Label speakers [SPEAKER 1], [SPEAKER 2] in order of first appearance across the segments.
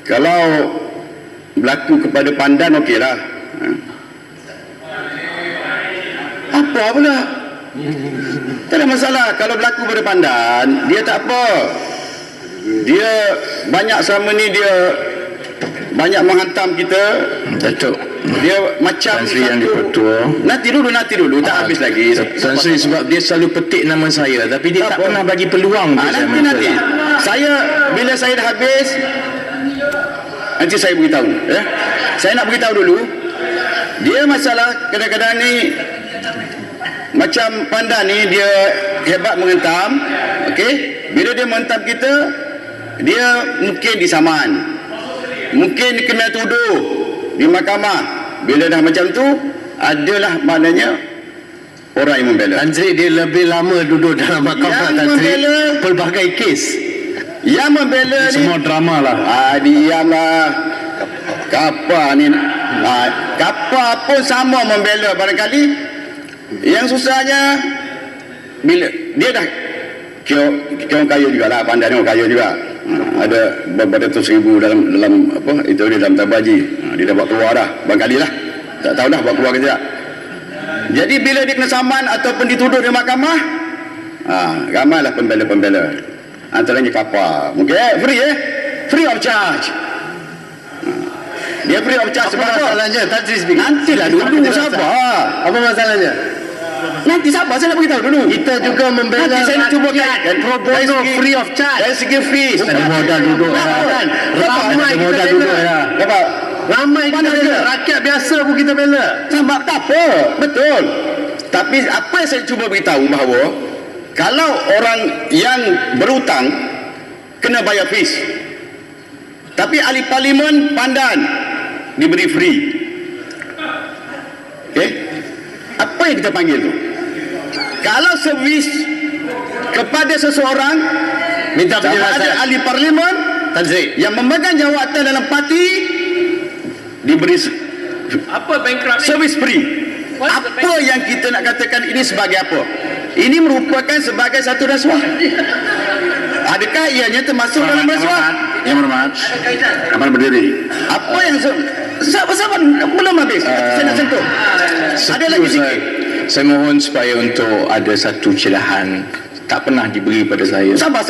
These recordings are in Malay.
[SPEAKER 1] Kalau berlaku kepada pandan, okeylah. Apa pula? Tak ada masalah. Kalau berlaku pada pandan, dia tak apa. Dia banyak selama ni dia banyak menghantam kita.
[SPEAKER 2] Datuk,
[SPEAKER 1] Dia macam
[SPEAKER 2] Tan Sri yang dipertua.
[SPEAKER 1] Nanti dulu tak habis lagi.
[SPEAKER 2] Tan Sri sebab dia selalu petik nama saya, tapi dia tak pernah bagi peluang untuk saya
[SPEAKER 1] nanti saya bila saya dah habis, nanti saya beritahu, ya. Saya nak beritahu dulu. Dia masalah kadang-kadang ni macam pandan ni, dia hebat menghentam. Okey, bila dia menghentam kita, dia mungkin disaman, mungkin kena tuduh di mahkamah. Bila dah macam tu, adalah maknanya orang yang membela.
[SPEAKER 3] Tan Sri dia lebih lama duduk dalam mahkamah. Tan Sri pelbagai kes.
[SPEAKER 1] Yang membela ni
[SPEAKER 2] Semua drama lah.
[SPEAKER 1] diamlah. Kapal ni, kapal pun sama membela barangkali. Yang susahnya bila dia dah kira kaya jugalah, pandai orang kaya juga. Ada beberapa ratus ribu dalam apa itu dia dalam tabaji. Dia dah buat keluar dah barangkali lah. Tak tahu dah buat keluar ke tidak. Jadi bila dia kena saman ataupun dituduh di mahkamah, ramailah pembela-pembela. Antaranya kapal. Mungkin free of charge. Dia free of charge.
[SPEAKER 3] Apa masalahnya? Tan Sri speak.
[SPEAKER 1] Nantilah dulu, sabar.
[SPEAKER 3] Apa masalahnya?
[SPEAKER 1] Nanti sabar, saya nak beritahu dulu.
[SPEAKER 3] Kita juga membela
[SPEAKER 1] Nanti saya nak cuba kaitkan
[SPEAKER 3] pro bono, free of charge.
[SPEAKER 1] Dari segi fees.
[SPEAKER 3] Ada modal duduk. Ramai kita
[SPEAKER 1] modal duduk
[SPEAKER 3] bela.
[SPEAKER 1] Dapat.
[SPEAKER 3] Ramai kita bela. Rakyat biasa pun kita bela.
[SPEAKER 1] Sama tak apa. Betul. Tapi apa yang saya cuba beritahu bahawa kalau orang yang berhutang kena bayar fees. Tapi ahli parlimen pandan diberi free. Okey? Apa yang kita panggil tu? Kalau servis kepada seseorang,
[SPEAKER 3] Minta
[SPEAKER 1] sama
[SPEAKER 3] penjelasan.
[SPEAKER 1] ada ahli parlimen
[SPEAKER 3] Tan Sri.
[SPEAKER 1] yang memegang jawatan dalam parti diberi
[SPEAKER 4] Apa bankruptcy?
[SPEAKER 1] servis free.
[SPEAKER 4] What's the
[SPEAKER 1] Apa yang kita nak katakan ini sebagai apa? Ini merupakan sebagai satu rasuah. Adakah ianya termasuk dalam rasuah?
[SPEAKER 2] Yang berhormat,
[SPEAKER 4] Ada kaitan.
[SPEAKER 2] kapan berdiri?
[SPEAKER 1] Apa yang sabar belum habis. Saya nak sentuh. Ada lagi sikit.
[SPEAKER 2] Saya mohon supaya untuk ada satu cerahan tak pernah diberi pada saya.
[SPEAKER 1] Sabar.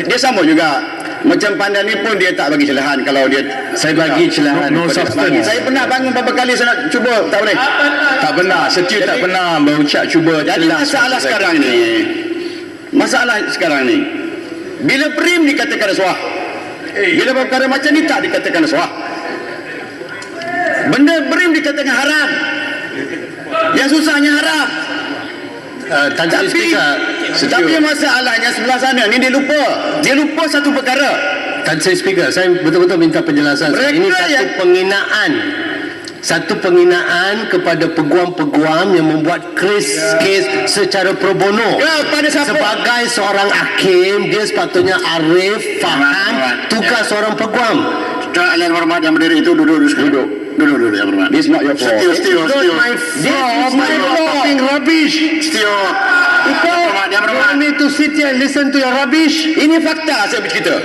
[SPEAKER 1] Dia sama juga. Macam pandan ni pun dia tak bagi celahan kalau dia
[SPEAKER 2] Saya bagi cerahan
[SPEAKER 1] no
[SPEAKER 2] kepada
[SPEAKER 1] substance. Saya pernah bangun beberapa kali saya nak cuba, tak boleh.
[SPEAKER 2] tak pernah, setia tak pernah berucap cuba
[SPEAKER 1] Jadi
[SPEAKER 2] celah
[SPEAKER 1] masalah
[SPEAKER 2] semasa saya-
[SPEAKER 1] sekarang ni, bila prim dikatakan rasuah, bila perkara macam ni tak dikatakan rasuah. Benda prim dikatakan haram. Yang susahnya haram.
[SPEAKER 3] Tan Sri speaker.
[SPEAKER 1] Tapi masalahnya sebelah sana ni dia lupa satu perkara.
[SPEAKER 3] Tan Sri speaker, saya betul-betul minta penjelasan.
[SPEAKER 1] Mereka
[SPEAKER 3] Ini satu
[SPEAKER 1] yang-
[SPEAKER 3] penghinaan. Satu penghinaan kepada peguam-peguam yang membuat kes secara pro bono.
[SPEAKER 1] Kepada siapa?
[SPEAKER 3] Sebagai seorang hakim, dia sepatutnya arif, faham tugas seorang peguam.
[SPEAKER 2] Yang berhormat yang berdiri itu duduk yang berhormat.
[SPEAKER 1] This is not your fault.
[SPEAKER 2] Setio.
[SPEAKER 1] This is my fault.
[SPEAKER 3] Talking rubbish.
[SPEAKER 2] Setio.
[SPEAKER 3] You want me to sit here and listen to your rubbish?
[SPEAKER 1] Ini fakta saya bercerita.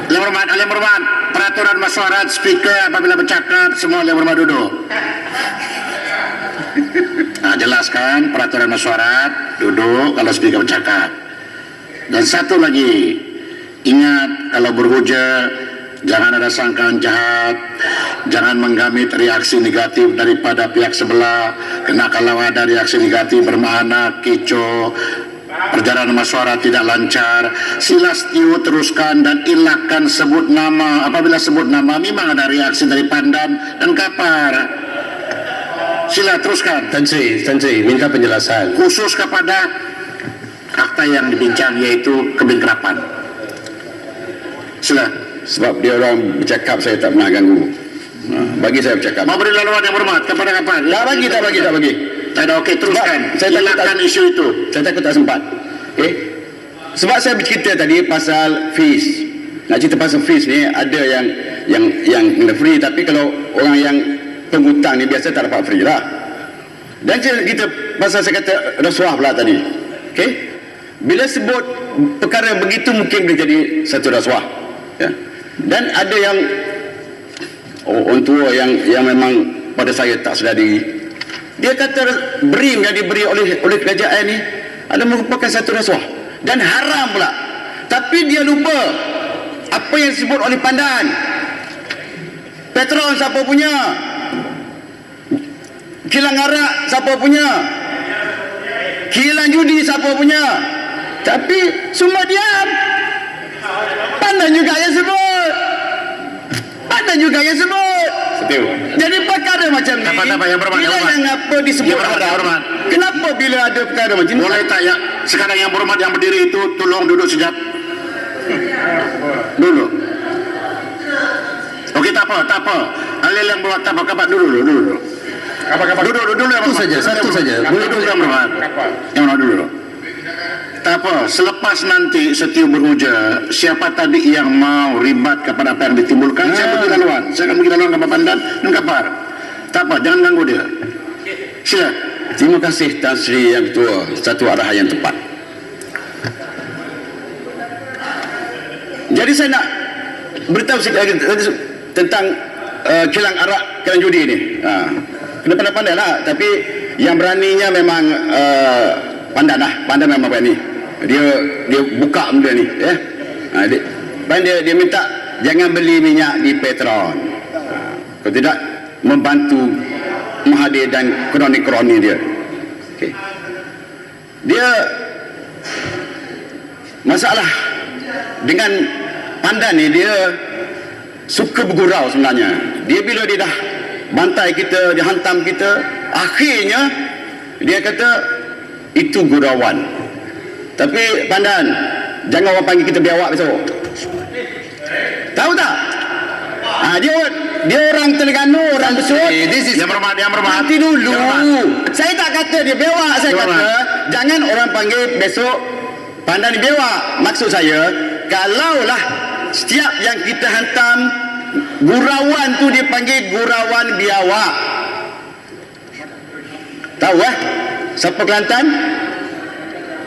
[SPEAKER 2] Yang berhormat, peraturan masyarakat speaker apabila bercakap semua yang berhormat duduk. Jelaskan peraturan masyarakat duduk kalau speaker bercakap. Dan satu lagi, ingat kalau berhujah jangan ada sangkaan jahat, jangan menggamit reaksi negatif daripada pihak sebelah. Kena kalau ada reaksi negatif bermakna kecoh, perjalanan masyarakat tidak lancar, sila setiu teruskan dan elakkan sebut nama. Apabila sebut nama memang ada reaksi dari pandan dan kapar. Sila teruskan.
[SPEAKER 3] Tan Sri, minta penjelasan.
[SPEAKER 2] Khusus kepada fakta yang dibincang yaitu kebengkrapan. Sila.
[SPEAKER 1] Sebab dia orang bercakap saya tak pernah ganggu. Bagi saya bercakap.
[SPEAKER 2] Mau beri laluan yang berhormat kepada kapan?
[SPEAKER 1] Tak bagi.
[SPEAKER 2] Tak ada, okey, teruskan.
[SPEAKER 1] Saya
[SPEAKER 2] Elakkan isu itu.
[SPEAKER 1] Saya takut tak sempat. Okey. Sebab saya bercerita tadi pasal fees. Nak cerita pasal fees ni ada yang kena free, tapi kalau orang yang penghutang ni biasa tak dapat free lah. Dan kita pasal saya kata rasuah pula tadi. Okey. Bila sebut perkara begitu mungkin boleh jadi satu rasuah. Ya. Dan ada yang orang tua yang memang pada saya tak sedar diri. Dia kata BRIM yang diberi oleh kerajaan ni adalah merupakan satu rasuah dan haram pula. Tapi dia lupa apa yang disebut oleh Pandan. Petron siapa punya? Kilang arak siapa punya? Kilang judi siapa punya? Tapi semua diam. Pandan juga yang sebut. Pandan juga yang sebut.
[SPEAKER 2] Setiu.
[SPEAKER 1] Jadi perkara macam ni,
[SPEAKER 2] Yang berhormat,
[SPEAKER 1] bila yang apa disebut haram, kenapa bila ada perkara macam ni?
[SPEAKER 2] Boleh tak ya, sekarang yang berhormat yang berdiri itu tolong duduk sekejap. Dulu. Okey, tak apa. Alil yang buat tak apa, kapak dulu. Duduk yang
[SPEAKER 3] Satu saja, satu saja.
[SPEAKER 2] Boleh duduk yang berhormat. Yang mana dulu? Tak apa, selepas nanti Setiu berhujah, siapa tadi yang mau ribat kepada apa yang ditimbulkan, saya pergi laluan. Saya akan pergi laluan ke Pandan dan kapar. Tak apa, jangan ganggu dia. Sila.
[SPEAKER 1] Terima kasih Tan Sri Yang Ketua, satu arahan yang tepat. Jadi saya nak beritahu sikit lagi tentang kilang arak, kilang judi ni. Kena pandai-pandai lah, tapi yang beraninya memang Pandan lah. Pandan memang berani. Dia buka benda ni, ya. Dia minta jangan beli minyak di Petron. Kalau tidak membantu Mahathir dan kroni-kroni dia. Okay. Dia masalah dengan Pandan ni, dia suka bergurau sebenarnya. Dia bila dia dah bantai kita, dia hantam kita, akhirnya dia kata itu gurauan. Tapi Pandan, jangan orang panggil kita biawak besok. Tahu tak? Dia orang Terengganu, orang Besut.
[SPEAKER 2] Yang berhormat.
[SPEAKER 1] Nanti dulu. Saya tak kata dia biawak. Saya kata jangan orang panggil besok Pandan ni biawak. Maksud saya, kalaulah setiap yang kita hantam gurauan tu dipanggil gurauan biawak. Tahu siapa Kelantan?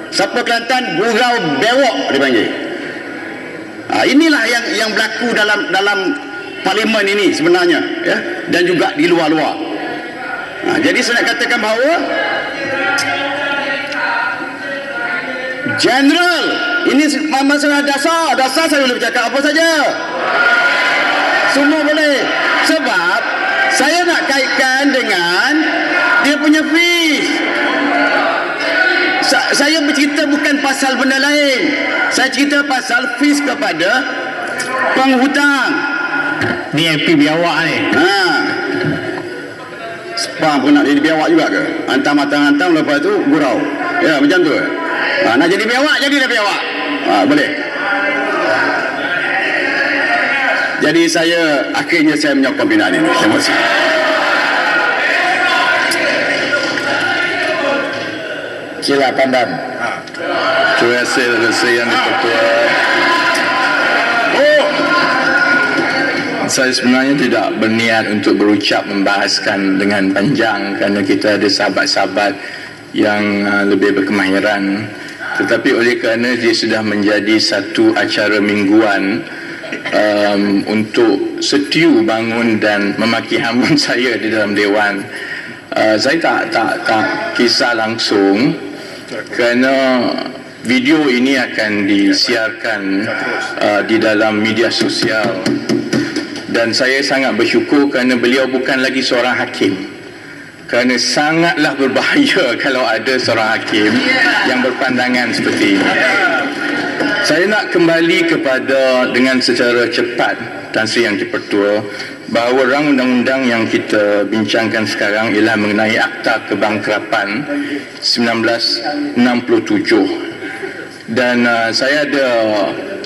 [SPEAKER 1] Siapa Kelantan? Gurau bewok dipanggil. Inilah yang berlaku dalam parlimen ini sebenarnya, ya, dan juga di luar-luar. Jadi saya nak katakan bahawa General, ini masalah dasar saya boleh bercakap apa saja. Semua boleh. Sebab saya nak kaitkan dengan dia punya fees. Saya bercerita bukan pasal benda lain. Saya cerita pasal fees kepada penghutang.
[SPEAKER 3] Ni MP biawak ni.
[SPEAKER 1] Spam pun nak jadi biawak juga ke? Hantam lepas tu gurau. Ya, macam tu. Nak jadi biawak, jadilah biawak. Boleh. Jadi akhirnya saya menyokong binaan ini. Terima kasih.
[SPEAKER 2] Sila Pandan.
[SPEAKER 5] Terima kasih Yang Ketua. Saya sebenarnya tidak berniat untuk berucap membahaskan dengan panjang kerana kita ada sahabat-sahabat yang lebih berkemahiran. Tetapi oleh kerana dia sudah menjadi satu acara mingguan untuk Setiu bangun dan memaki hamun saya di dalam Dewan, saya tak kisah langsung kerana video ini akan disiarkan di dalam media sosial. Dan saya sangat bersyukur kerana beliau bukan lagi seorang hakim. Kerana sangatlah berbahaya kalau ada seorang hakim yang berpandangan seperti ini. Saya nak kembali kepada dengan secara cepat, Tan Sri Yang Dipertua, bahawa rang undang-undang yang kita bincangkan sekarang ialah mengenai Akta Kebangkrapan 1967. Dan saya ada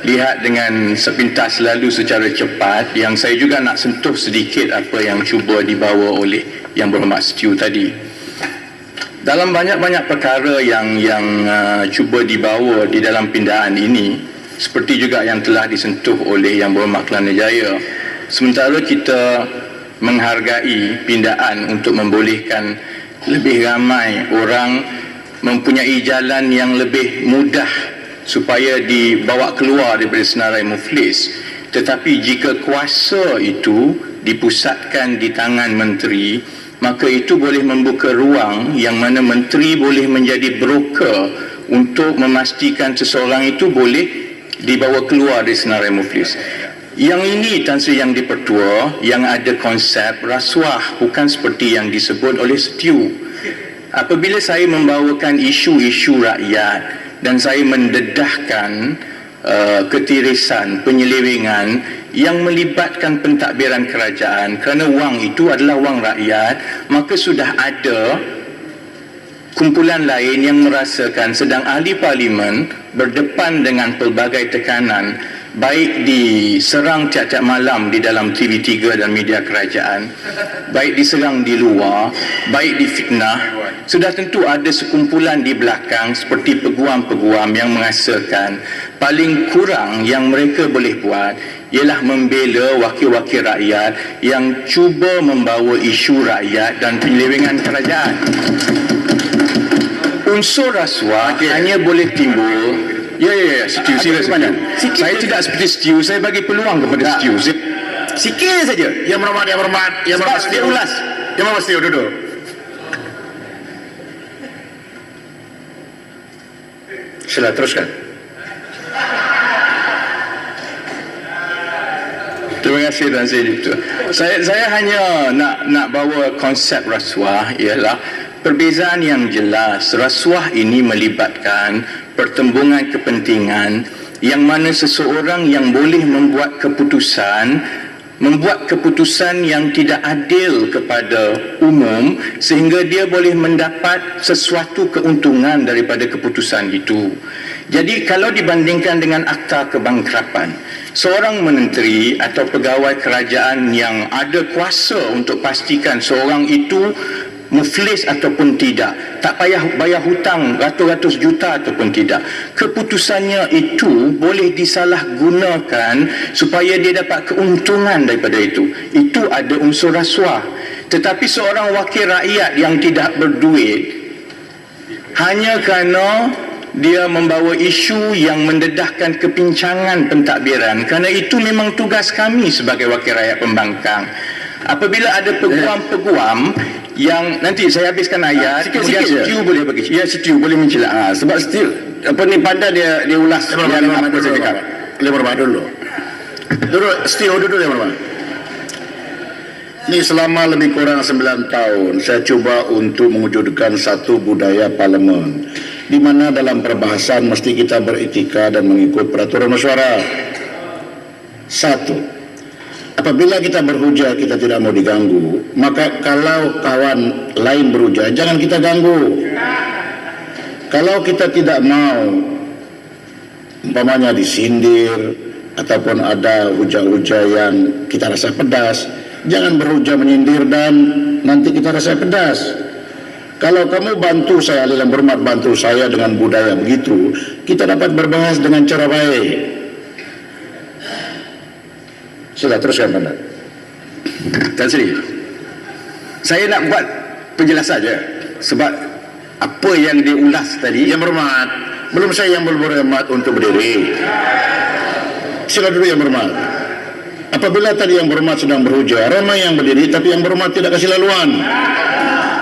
[SPEAKER 5] lihat dengan sepintas lalu secara cepat, yang saya juga nak sentuh sedikit apa yang cuba dibawa oleh Yang Berhormat Setiu tadi. Dalam banyak-banyak perkara yang cuba dibawa di dalam pindaan ini, seperti juga yang telah disentuh oleh Yang Berhormat Kelana Jaya, sementara kita menghargai pindaan untuk membolehkan lebih ramai orang mempunyai jalan yang lebih mudah supaya dibawa keluar daripada senarai muflis, Tetapi jika kuasa itu dipusatkan di tangan menteri, maka itu boleh membuka ruang yang mana menteri boleh menjadi broker untuk memastikan seseorang itu boleh dibawa keluar dari senarai muflis. Yang ini Tan Sri Yang di-Pertua yang ada konsep rasuah, bukan seperti yang disebut oleh Setiu. Apabila saya membawakan isu-isu rakyat dan saya mendedahkan ketirisan, penyelewengan yang melibatkan pentadbiran kerajaan kerana wang itu adalah wang rakyat, maka sudah ada kumpulan lain yang merasakan sedang ahli parlimen berdepan dengan pelbagai tekanan, baik diserang tiap-tiap malam di dalam TV3 dan media kerajaan, baik diserang di luar, baik difitnah. Sudah tentu ada sekumpulan di belakang seperti peguam-peguam yang mengasakan paling kurang yang mereka boleh buat ialah membela wakil-wakil rakyat yang cuba membawa isu rakyat dan penyelewengan kerajaan. Unsur rasuah hanya boleh timbul. Ya, Setiu, serius. Saya tidak seperti Setiu, saya bagi peluang kepada Setiu. Sikit saja.
[SPEAKER 2] Yang berhormat,
[SPEAKER 5] Dia ulas.
[SPEAKER 2] Yang berhormat Setiu, duduk. Sila, teruskan.
[SPEAKER 5] Terima kasih Tan Sri Diptu. Saya hanya nak bawa konsep rasuah ialah perbezaan yang jelas. Rasuah ini melibatkan pertembungan kepentingan yang mana seseorang yang boleh membuat keputusan yang tidak adil kepada umum sehingga dia boleh mendapat sesuatu keuntungan daripada keputusan itu. Jadi kalau dibandingkan dengan akta kebangkrapan, seorang menteri atau pegawai kerajaan yang ada kuasa untuk pastikan seorang itu muflis ataupun tidak, tak payah bayar hutang ratus-ratus juta ataupun tidak, keputusannya itu boleh disalahgunakan supaya dia dapat keuntungan daripada itu. Itu ada unsur rasuah. Tetapi seorang wakil rakyat yang tidak berduit hanya kerana dia membawa isu yang mendedahkan kepincangan pentadbiran, kerana itu memang tugas kami sebagai wakil rakyat pembangkang. Apabila ada peguam-peguam yang nanti saya habiskan ayat, kemudian Setiu boleh bagi. Ya, Setiu boleh mencela. Sebab Setiu pandai dia ulas yang apa saya cakap.
[SPEAKER 2] Dia berhormat dulu. Duduk, Setiu, duduk dia berhormat. Ini selama lebih kurang 9 tahun saya cuba untuk mewujudkan satu budaya parlimen di mana dalam perbahasan mesti kita beretika dan mengikut peraturan mesyuarat. Satu, apabila kita berhujah kita tidak mau diganggu, maka kalau kawan lain berhujah jangan kita ganggu. Kalau kita tidak mau umpamanya disindir ataupun ada hujah-hujah yang kita rasa pedas, jangan berhujah menyindir dan nanti kita rasa pedas. Kalau kamu bantu saya, dalam berhormat bantu saya dengan budaya begitu, kita dapat berbahas dengan cara baik. Sila, teruskan Pandai.
[SPEAKER 1] Tan Sri, saya nak buat penjelasan saja sebab apa yang diulas tadi.
[SPEAKER 2] Yang berhormat, belum saya yang berhormat untuk berdiri. Sila dulu yang berhormat. Apabila tadi yang berhormat sedang berhujah, ramai yang berdiri tapi yang berhormat tidak kasih laluan.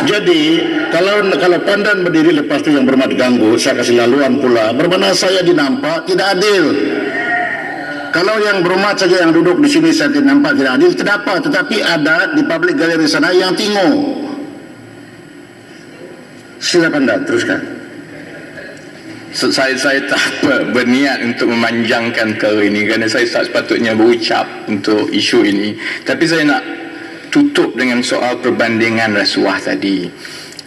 [SPEAKER 2] Jadi kalau Pandan berdiri lepas tu yang berhormat ganggu, saya kasih laluan pula, bermakna saya dinampak tidak adil. Kalau yang berhormat saja yang duduk di sini saya dinampak tidak adil, tidak apa, tetapi ada di public gallery sana yang tengok. Sila Pandan, teruskan.
[SPEAKER 5] Saya tak berniat untuk memanjangkan perkara ini kerana saya tak sepatutnya berucap untuk isu ini. Tapi saya nak tutup dengan soal perbandingan rasuah tadi.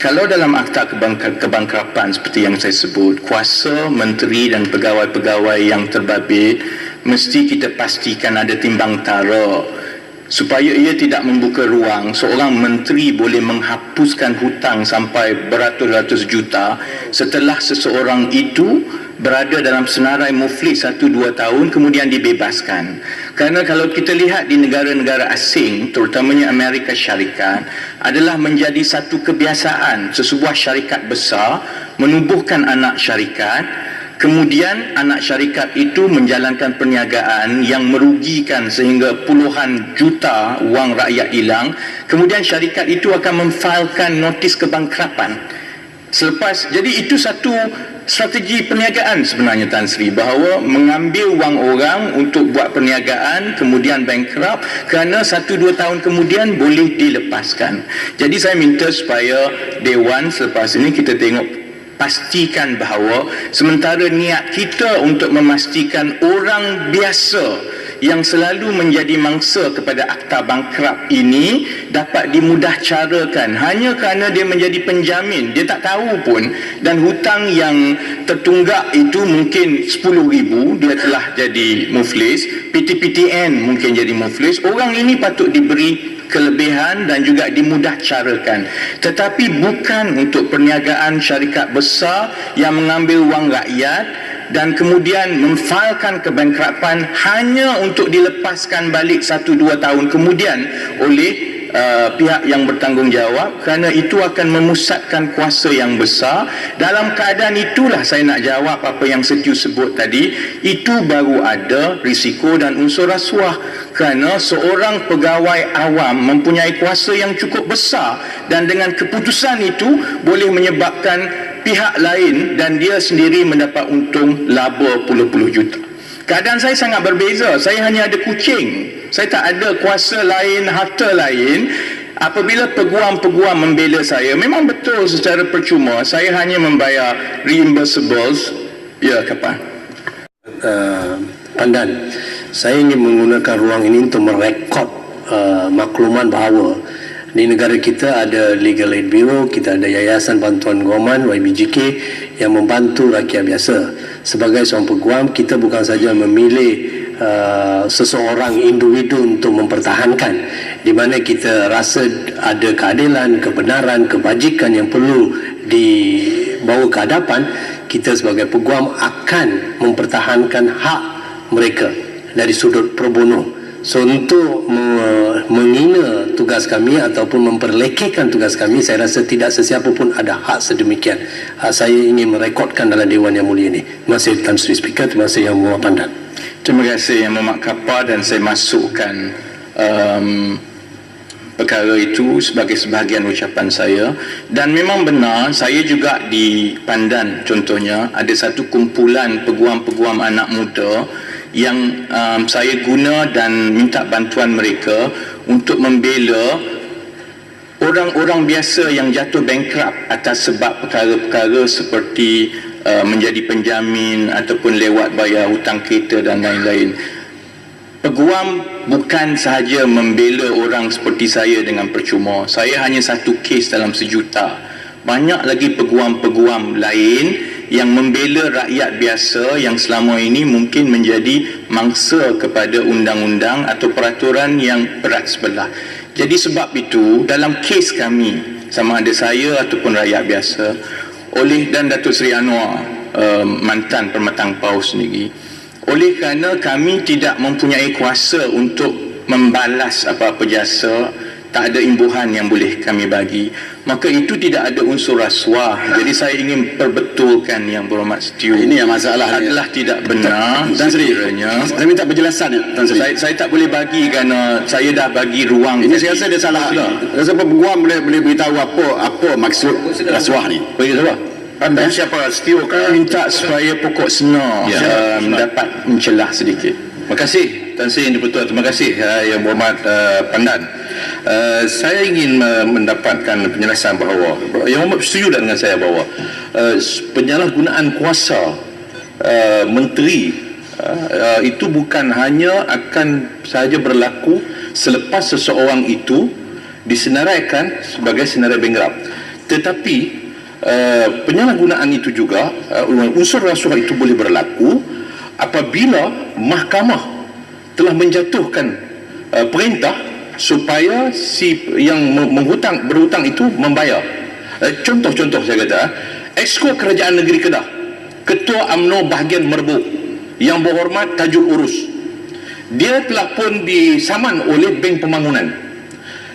[SPEAKER 5] Kalau dalam akta kebangkrapan seperti yang saya sebut, kuasa menteri dan pegawai-pegawai yang terbabit mesti kita pastikan ada timbang tara supaya ia tidak membuka ruang seorang menteri boleh menghapuskan hutang sampai beratus-ratus juta setelah seseorang itu berada dalam senarai muflis 1-2 tahun kemudian dibebaskan. Kerana kalau kita lihat di negara-negara asing, terutamanya Amerika Syarikat, adalah menjadi satu kebiasaan sesebuah syarikat besar menubuhkan anak syarikat Kemudian anak syarikat itu menjalankan perniagaan yang merugikan sehingga puluhan juta wang rakyat hilang. Kemudian syarikat itu akan memfailkan notis kebangkrapan. Selepas, jadi itu satu strategi perniagaan sebenarnya Tan Sri, bahawa mengambil wang orang untuk buat perniagaan kemudian bankrupt kerana 1-2 tahun kemudian boleh dilepaskan. Jadi saya minta supaya Dewan selepas ini kita tengok, pastikan bahawa sementara niat kita untuk memastikan orang biasa yang selalu menjadi mangsa kepada akta bankrupt ini dapat dimudah carakan hanya kerana dia menjadi penjamin, dia tak tahu pun, dan hutang yang tertunggak itu mungkin 10,000, dia telah jadi muflis, PTPTN mungkin jadi muflis. Orang ini patut diberi kelebihan dan juga dimudah carakan, tetapi bukan untuk perniagaan syarikat besar yang mengambil wang rakyat dan kemudian memfailkan kebankrapan hanya untuk dilepaskan balik 1-2 tahun kemudian oleh pihak yang bertanggungjawab, kerana itu akan memusatkan kuasa yang besar. Dalam keadaan itulah saya nak jawab apa yang Setiu sebut tadi, itu baru ada risiko dan unsur rasuah, kerana seorang pegawai awam mempunyai kuasa yang cukup besar dan dengan keputusan itu boleh menyebabkan pihak lain dan dia sendiri mendapat untung laba puluh-puluh juta. Keadaan saya sangat berbeza. Saya hanya ada kucing, saya tak ada kuasa lain, harta lain. Apabila peguam-peguam membela saya, memang betul secara percuma saya hanya membayar reimbursables. Ya, kapan?
[SPEAKER 3] Pandan, saya ingin menggunakan ruang ini untuk merekod makluman bahawa di negara kita ada Legal Aid Bureau, kita ada Yayasan Bantuan Guaman YBGK yang membantu rakyat biasa. Sebagai seorang peguam, kita bukan saja memilih seseorang individu untuk mempertahankan, di mana kita rasa ada keadilan, kebenaran, kebajikan yang perlu dibawa ke hadapan. Kita sebagai peguam akan mempertahankan hak mereka dari sudut pro bono. So untuk menghina tugas kami ataupun memperlekehkan tugas kami, saya rasa tidak sesiapa pun ada hak sedemikian. Saya ingin merekodkan dalam Dewan Yang Mulia ini. Terima kasih Tan Sri Speaker, terima kasih Yang Mulia Pandan.
[SPEAKER 5] Terima kasih Yang Muhammad Kapar, dan saya masukkan perkara itu sebagai sebahagian ucapan saya. Dan memang benar, saya juga di Pandan contohnya ada satu kumpulan peguam-peguam anak muda yang saya guna dan minta bantuan mereka untuk membela orang-orang biasa yang jatuh bankrupt atas sebab perkara-perkara seperti menjadi penjamin ataupun lewat bayar hutang kereta dan lain-lain. Peguam bukan sahaja membela orang seperti saya dengan percuma. Saya hanya satu kes dalam sejuta. Banyak lagi peguam-peguam lain yang membela rakyat biasa yang selama ini mungkin menjadi mangsa kepada undang-undang atau peraturan yang berat sebelah. Jadi sebab itu dalam kes kami, sama ada saya ataupun rakyat biasa, oleh dan Datuk Seri Anwar mantan Permatang Paus sendiri, oleh kerana kami tidak mempunyai kuasa untuk membalas apa-apa jasa, tak ada imbuhan yang boleh kami bagi, maka itu tidak ada unsur rasuah. Jadi saya ingin perbetulkan Yang Berhormat Setiu,
[SPEAKER 1] Ini yang masalah
[SPEAKER 5] adalah tidak benar.
[SPEAKER 1] Tan Sri, saya minta penjelasan Tan Sri.
[SPEAKER 5] Saya tak boleh bagi kerana saya dah bagi ruang.
[SPEAKER 1] Ini saya rasa dia salah. Rasa peguam boleh beritahu apa maksud rasuah ni.
[SPEAKER 5] Bagi siapa?
[SPEAKER 2] Anda siapa? Setiu ke?
[SPEAKER 5] Minta supaya pokok senar dapat mencelah sedikit.
[SPEAKER 6] Terima kasih Tan Sri yang dipertua. Terima kasih Yang Berhormat Pandan. Saya ingin mendapatkan penjelasan bahawa Yang Berhormat setuju dengan saya bahawa penyalahgunaan kuasa menteri itu bukan hanya akan sahaja berlaku selepas seseorang itu disenaraikan sebagai senarai bankrupt, tetapi penyalahgunaan itu juga unsur rasuah itu boleh berlaku apabila mahkamah telah menjatuhkan perintah supaya si yang berhutang itu membayar. Contoh-contoh saya kata, Exco Kerajaan Negeri Kedah, Ketua UMNO bahagian Merbuk Yang Berhormat Tajul Urus, dia telah pun disaman oleh Bank Pembangunan,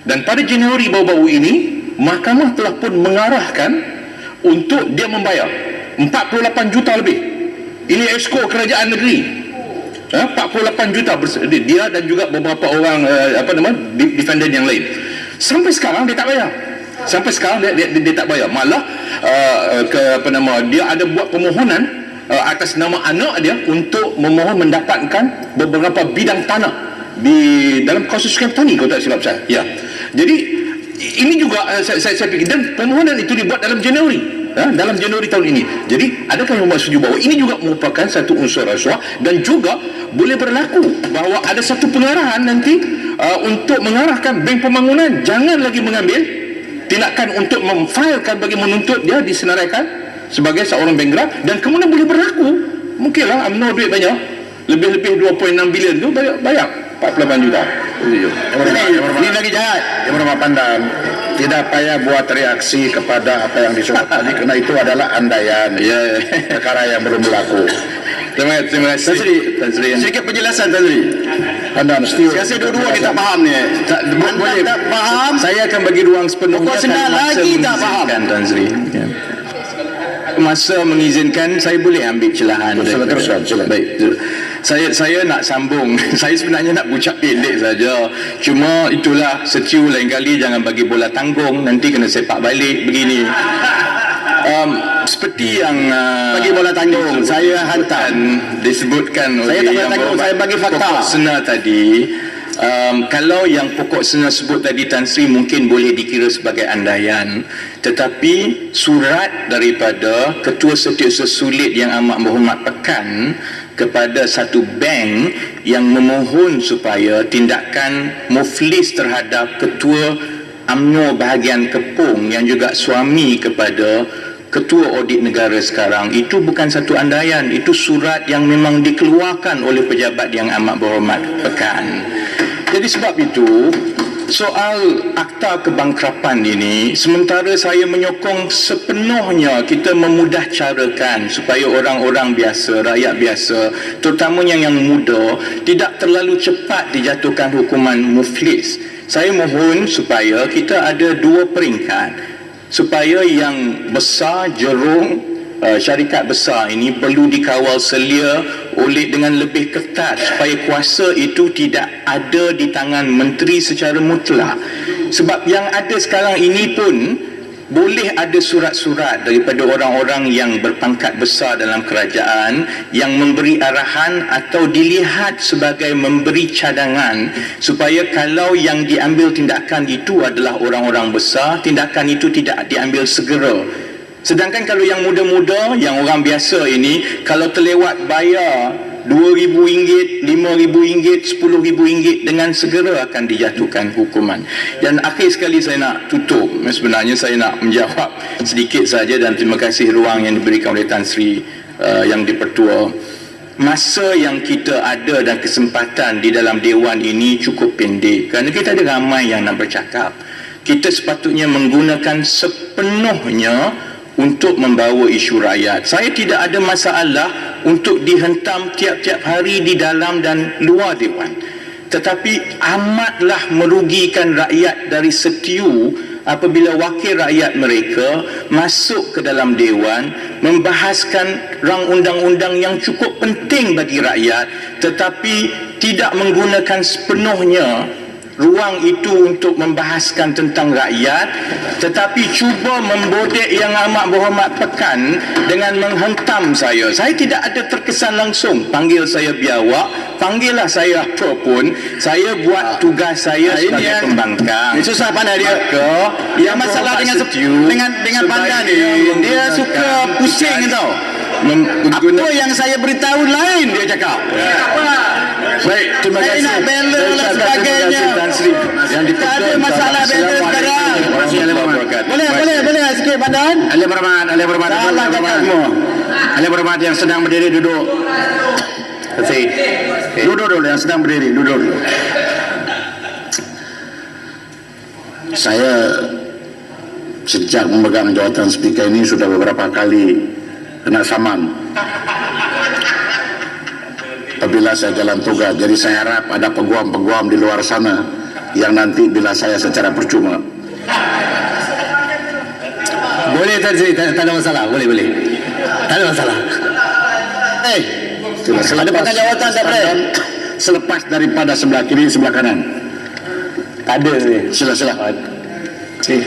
[SPEAKER 6] dan pada Januari baru-baru ini mahkamah telah pun mengarahkan untuk dia membayar 48 juta lebih Ini exco kerajaan negeri. 48 juta dia dan juga beberapa orang defendant yang lain. Sampai sekarang dia tak bayar. Sampai sekarang dia tak bayar. Malah dia ada buat permohonan atas nama anak dia untuk memohon mendapatkan beberapa bidang tanah di dalam konstitusi petani, kalau tak silap saya. Ya. Jadi ini juga saya fikir, dan permohonan itu dibuat dalam Januari. Dalam Januari tahun ini. Jadi adakah yang setuju bahawa ini juga merupakan satu unsur rasuah dan juga boleh berlaku bahawa ada satu pengarahan nanti untuk mengarahkan Bank Pembangunan jangan lagi mengambil tindakan untuk memfailkan bagi menuntut dia disenaraikan sebagai seorang bankrupt, dan kemudian boleh berlaku mungkinlah UMNO duit banyak, lebih-lebih 2.6 bilion tu bayar 48 juta.
[SPEAKER 1] Ini lagi jahat.
[SPEAKER 2] Yang bernama Pandan, tidak payah buat reaksi kepada apa yang disebut tadi, kerana itu adalah andaian perkara yang belum berlaku.
[SPEAKER 5] Terima kasih. Tan Sri.
[SPEAKER 1] Sedikit penjelasan Tan Sri.
[SPEAKER 2] Pandan, setuju.
[SPEAKER 1] Saya rasa dua-dua kita tak faham ni.
[SPEAKER 5] Boleh
[SPEAKER 1] tak faham.
[SPEAKER 5] Saya akan bagi ruang sepenuhnya.
[SPEAKER 1] Pokok senang lagi tak faham.
[SPEAKER 5] Tan Sri. Ya. Masa mengizinkan, saya boleh ambil celahan.
[SPEAKER 2] Teruskan.
[SPEAKER 5] Baik. Saya nak sambung. Saya sebenarnya nak bucak pendek saja. Cuma itulah, setiu lain kali jangan bagi bola tanggung, nanti kena sepak balik begini. Seperti yang
[SPEAKER 1] Bagi bola tanggung, saya hantar.
[SPEAKER 5] disebutkan oleh
[SPEAKER 1] Saya tak bola
[SPEAKER 5] yang
[SPEAKER 1] tanggung, saya bagi fakta.
[SPEAKER 5] pokok sena tadi. Kalau yang pokok sena sebut tadi Tan Sri mungkin boleh dikira sebagai andaian, tetapi surat daripada Ketua Setiausaha Sulit Yang Amat Berhormat Pekan kepada satu bank yang memohon supaya tindakan muflis terhadap Ketua UMNO bahagian Kepung yang juga suami kepada Ketua Audit Negara sekarang, itu bukan satu andaian, itu surat yang memang dikeluarkan oleh pejabat yang amat berhormat Pekan. Jadi sebab itu, soal akta kebangkrapan ini, sementara saya menyokong sepenuhnya kita memudah carakan supaya orang-orang biasa, rakyat biasa, terutamanya yang muda, tidak terlalu cepat dijatuhkan hukuman muflis. Saya mohon supaya kita ada dua peringkat, supaya yang besar, jerung, syarikat besar ini perlu dikawal selia oleh dengan lebih ketat supaya kuasa itu tidak ada di tangan menteri secara mutlak. Sebab yang ada sekarang ini pun boleh ada surat-surat daripada orang-orang yang berpangkat besar dalam kerajaan yang memberi arahan atau dilihat sebagai memberi cadangan supaya kalau yang diambil tindakan itu adalah orang-orang besar, tindakan itu tidak diambil segera. Sedangkan kalau yang muda-muda, yang orang biasa ini, kalau terlewat bayar RM2,000, RM5,000, RM10,000 dengan segera akan dijatuhkan hukuman. Dan akhir sekali saya nak tutup, sebenarnya saya nak menjawab sedikit saja, dan terima kasih ruang yang diberikan oleh Tan Sri yang dipertua. Masa yang kita ada dan kesempatan di dalam Dewan ini cukup pendek kerana kita ada ramai yang nak bercakap. Kita sepatutnya menggunakan sepenuhnya untuk membawa isu rakyat. Saya tidak ada masalah untuk dihentam tiap-tiap hari di dalam dan luar Dewan. Tetapi amatlah merugikan rakyat dari setiu apabila wakil rakyat mereka masuk ke dalam Dewan membahaskan rang undang-undang yang cukup penting bagi rakyat, tetapi tidak menggunakan sepenuhnya ruang itu untuk membahaskan tentang rakyat, tetapi cuba membodek yang amat berhormat Pekan dengan menghentam saya. Saya tidak ada terkesan langsung. Panggil saya biawak, panggillah saya apa pun, saya buat tugas saya sebagai pembangkang.
[SPEAKER 1] Susah pandai dia.
[SPEAKER 5] Maka
[SPEAKER 1] yang masalah dengan Pandan ni, dia suka pusing tau. Apa yang saya beritahu lain dia cakap.
[SPEAKER 5] Baik, terima kasih.
[SPEAKER 1] Saya nak balance dan sebagainya. Tak ada masalah balance sekarang. Boleh sikit Pandan.
[SPEAKER 2] Ahli berhormat,
[SPEAKER 1] Salah cakap semua.
[SPEAKER 2] ahli berhormat yang sedang berdiri duduk. Duduk dulu, yang sedang berdiri duduk dulu. Saya sejak memegang jawatan speaker ini sudah beberapa kali kena saman apabila saya jalan tugas. Jadi saya harap ada peguam-peguam di luar sana yang nanti bila saya secara percuma.
[SPEAKER 3] Boleh Tan Sri, tak ada masalah. Boleh. Tak ada masalah.
[SPEAKER 1] ada patah jawatan tak boleh?
[SPEAKER 2] Selepas daripada sebelah kiri, sebelah kanan.
[SPEAKER 3] Tak ada ni.
[SPEAKER 2] Sila.
[SPEAKER 3] Okey.